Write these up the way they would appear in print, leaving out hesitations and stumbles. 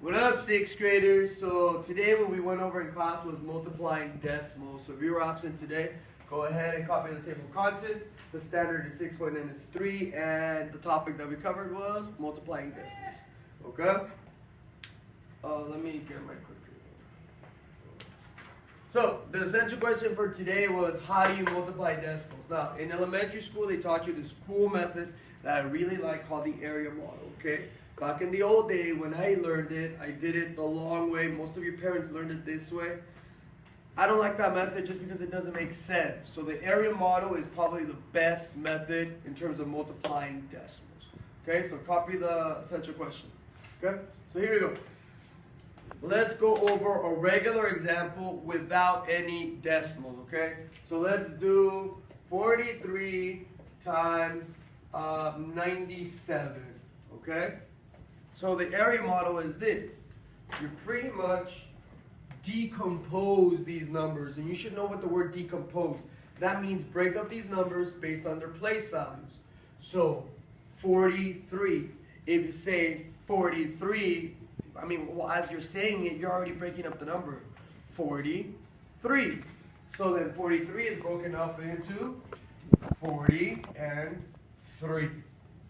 What up, sixth graders? So today what we went over in class was multiplying decimals. So if you were absent today, go ahead and copy the table of contents. The standard is 6.9 is 3, and the topic that we covered was multiplying decimals. Okay? Let me get my clicker. So the essential question for today was, how do you multiply decimals? Now, in elementary school, they taught you this cool method that I really like called the area model. Okay? Back in the old day, when I learned it, I did it the long way. Most of your parents learned it this way. I don't like that method just because it doesn't make sense. So the area model is probably the best method in terms of multiplying decimals. Okay, so copy the essential question. Okay, so here we go. Let's go over a regular example without any decimals. Okay, so let's do 43 times 97. Okay. So the area model is this. You pretty much decompose these numbers, and you should know what the word decompose. That means break up these numbers based on their place values. So 43, if you say 43, I mean, well, as you're saying it, you're already breaking up the number. 43. So then 43 is broken up into 40 and 3.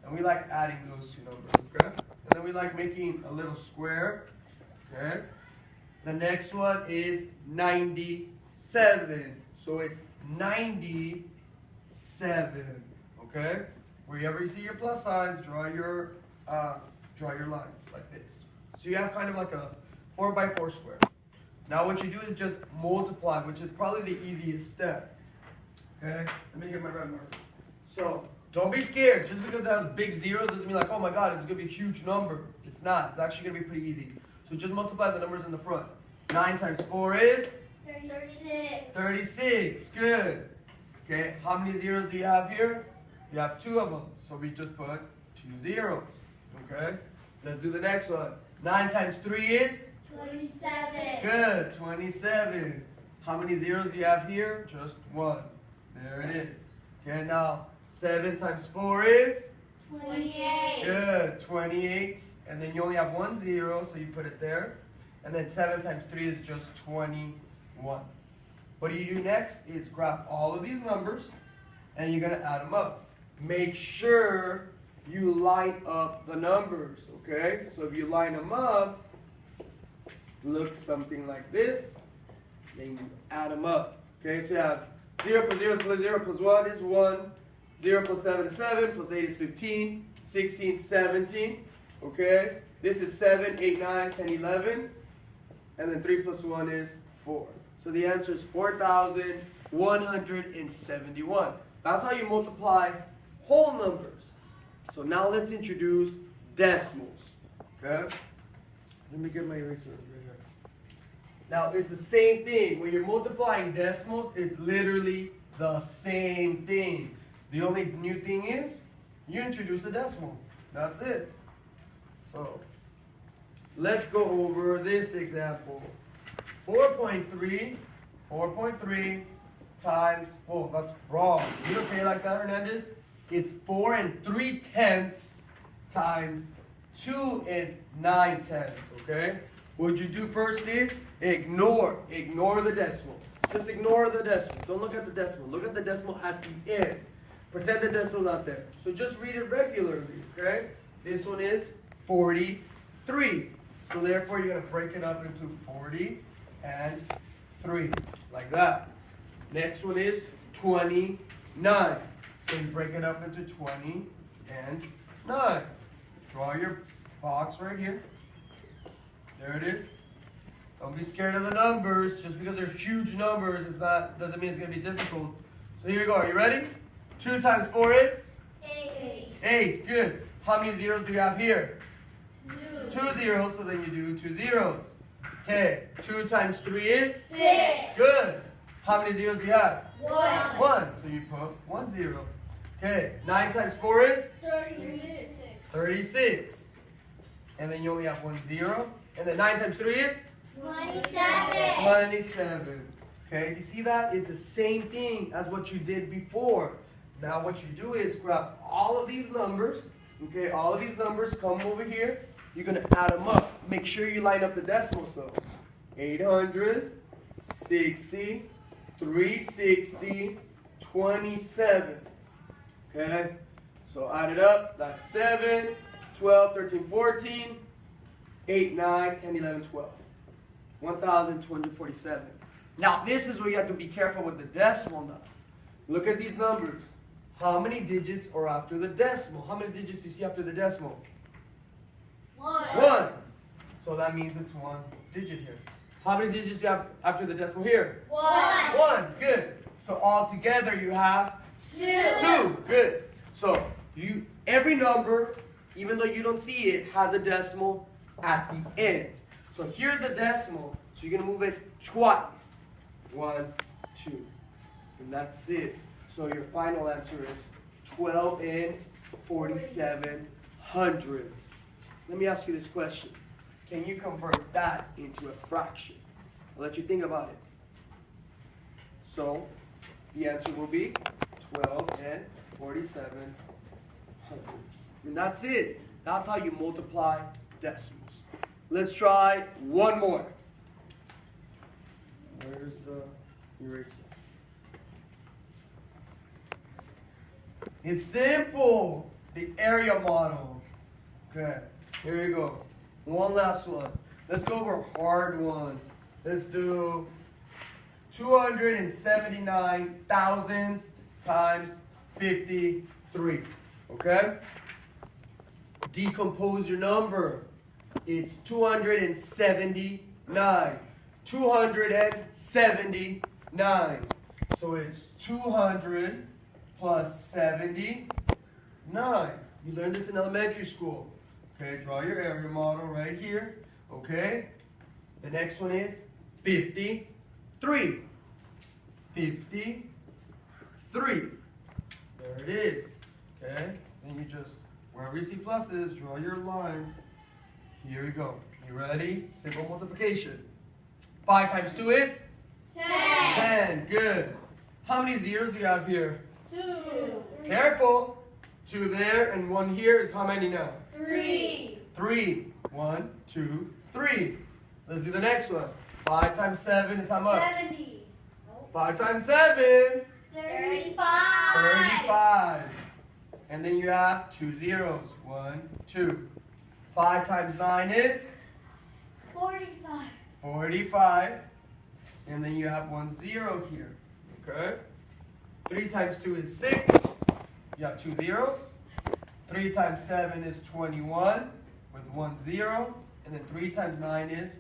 And we like adding those two numbers, okay? And then we like making a little square, okay? The next one is 97. So it's 97, okay? Wherever you see your plus signs, draw your lines like this. So you have kind of like a 4x4 square. Now what you do is just multiply, which is probably the easiest step, okay? Let me get my red marker. So don't be scared. Just because it has big zeros doesn't mean like, oh my god, it's going to be a huge number. It's not. It's actually going to be pretty easy. So just multiply the numbers in the front. 9 times 4 is? 36. 36. Good. Okay, how many zeros do you have here? You have 2 of them. So we just put 2 zeros. Okay, let's do the next one. 9 times 3 is? 27. Good. 27. How many zeros do you have here? Just 1. There it is. Okay, now 7 times 4 is? 28. Good, 28. And then you only have 1 0, so you put it there. And then 7 times 3 is just 21. What do you do next is grab all of these numbers, and you're going to add them up. Make sure you line up the numbers, okay? So if you line them up, look something like this. Then you add them up. Okay, so you have 0 plus 0 plus 0 plus 1 is 1. 0 plus 7 is 7, plus 8 is 15, 16, 17, okay? This is 7, 8, 9, 10, 11, and then 3 plus 1 is 4. So the answer is 4,171. That's how you multiply whole numbers. So now let's introduce decimals, okay? Let me get my eraser right here. Now it's the same thing. When you're multiplying decimals, it's literally the same thing. The only new thing is, you introduce a decimal. That's it. So, let's go over this example. 4.3 times, oh, that's wrong. You don't say it like that, Hernandez. It's 4 3/10 times 2 9/10, okay? What you do first is, ignore the decimal. Just ignore the decimal. Don't look at the decimal. Look at the decimal at the end. Pretend the decimal's not there. So just read it regularly, okay? This one is 43. So therefore, you're going to break it up into 40 and 3, like that. Next one is 29. So you break it up into 20 and 9. Draw your box right here. There it is. Don't be scared of the numbers. Just because they're huge numbers, doesn't mean it's going to be difficult. So here we go. Are you ready? 2 times 4 is? 8. 8. Good. How many zeros do you have here? 2. 2 zeros, so then you do 2 zeros. Okay. 2 times 3 is? 6. Good. How many zeros do you have? 1. 1. So you put 1 0. Okay. 9 times 4 is? 36. 36. And then you only have 1 0. And then 9 times 3 is? 27. 27. Okay. You see that? It's the same thing as what you did before. Now what you do is grab all of these numbers, okay, all of these numbers, come over here, you're going to add them up. Make sure you line up the decimals though. 860, 360, 27. Okay? So add it up. That's 7, 12, 13, 14, 8, 9, 10, 11, 12. 1,247. Now this is where you have to be careful with the decimal now. Look at these numbers. How many digits are after the decimal? How many digits do you see after the decimal? 1. 1. So that means it's one digit here. How many digits do you have after the decimal here? 1. 1. Good. So all together you have 2. 2. Good. So every number, even though you don't see it, has a decimal at the end. So here's the decimal. So you're going to move it twice. 1, 2. And that's it. So your final answer is 12 and 47 hundredths. Let me ask you this question. Can you convert that into a fraction? I'll let you think about it. So the answer will be 12 and 47 hundredths. And that's it. That's how you multiply decimals. Let's try one more. Where's the eraser? It's simple. The area model. Okay, here you go. One last one. Let's go over a hard one. Let's do 279 thousandths times 53. Okay? Decompose your number. It's 279. 279. So it's 200 plus 79. You learned this in elementary school. Okay, draw your area model right here. Okay. The next one is 53. 53. There it is. Okay. Then you just, wherever you see pluses, draw your lines. Here we go. You ready? Simple multiplication. 5 times 2 is? 10. 10. Good. How many zeros do you have here? 2. Careful. 2 there and 1 here is how many now? 3. 3. 1, 2, 3. Let's do the next one. 5 times 7 is how much? 70. 5 times 7. 35. 35. And then you have 2 zeros. 1, 2. 5 times 9 is? 45. 45. And then you have 1 0 here. Okay? 3 times 2 is 6. You have 2 zeros. 3 times 7 is 21 with 1 0. And then 3 times 9 is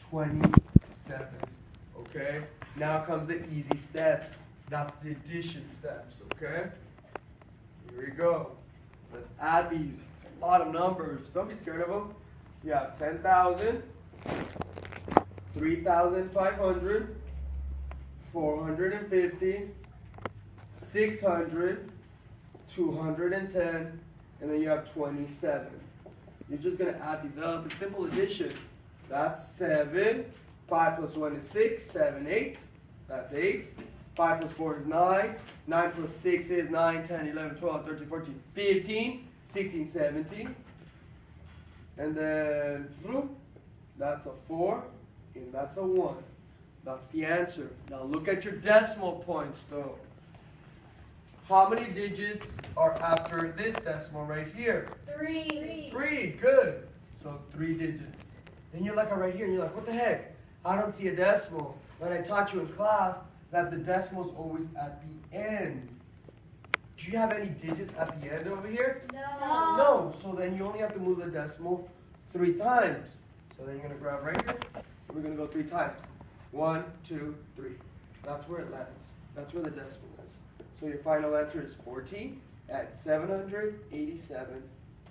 27. Okay? Now comes the easy steps. That's the addition steps. Okay? Here we go. Let's add these. It's a lot of numbers. Don't be scared of them. You have 10,000, 3,500, 450, 600, 210, and then you have 27. You're just going to add these up. It's simple addition. That's 7. 5 plus 1 is 6. 7, 8. That's 8. 5 plus 4 is 9. 9 plus 6 is 9, 10, 11, 12, 13, 14, 15, 16, 17. And then, that's a 4, and that's a 1. That's the answer. Now look at your decimal points though. How many digits are after this decimal right here? 3. 3, good. So 3 digits. Then you're like right here and you're like, what the heck? I don't see a decimal. But I taught you in class that the decimal is always at the end. Do you have any digits at the end over here? No. No. So then you only have to move the decimal 3 times. So then you're going to grab right here. We're going to go 3 times. 1, 2, 3. That's where it lands. That's where the decimal is. So your final answer is 14 at 787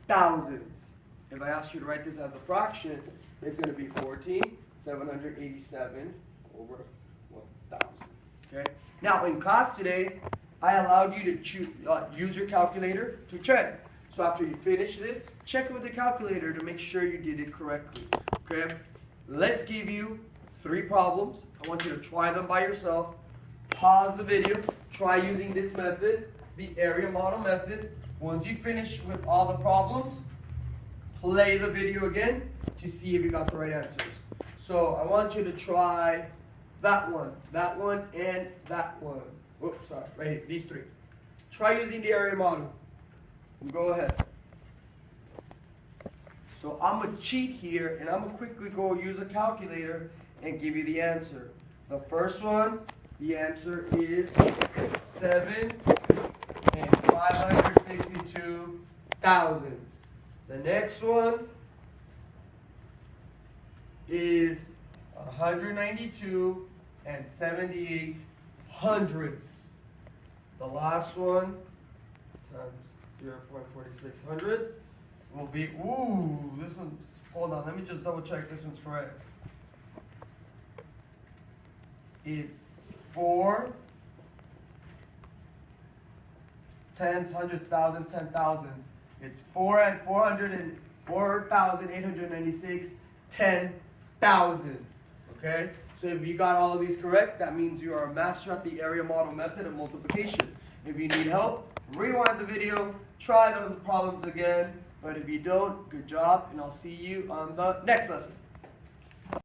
thousandths. If I ask you to write this as a fraction, it's going to be 14,787 over 1,000. Okay. Now in class today, I allowed you to use your calculator to check. So after you finish this, check it with the calculator to make sure you did it correctly. Okay. Let's give you 3 problems. I want you to try them by yourself. Pause the video. Try using this method, the area model method. Once you finish with all the problems, play the video again to see if you got the right answers. So I want you to try that one, and that one. Whoops, sorry, right here, these three. Try using the area model. Go ahead. So I'm going to cheat here, and I'm going to quickly go use a calculator and give you the answer. The first one, the answer is 7 and 562 thousandths. The next one is 192 and 78 hundredths. The last one times 0.46 hundredths will be, ooh, this one's, hold on, let me just double check this one's correct. It's 4 tens, hundreds, thousands, 10 thousandths. It's 4,896 10 thousandths. Okay? So if you got all of these correct, that means you are a master at the area model method of multiplication. If you need help, rewind the video, try those problems again. But if you don't, good job, and I'll see you on the next lesson.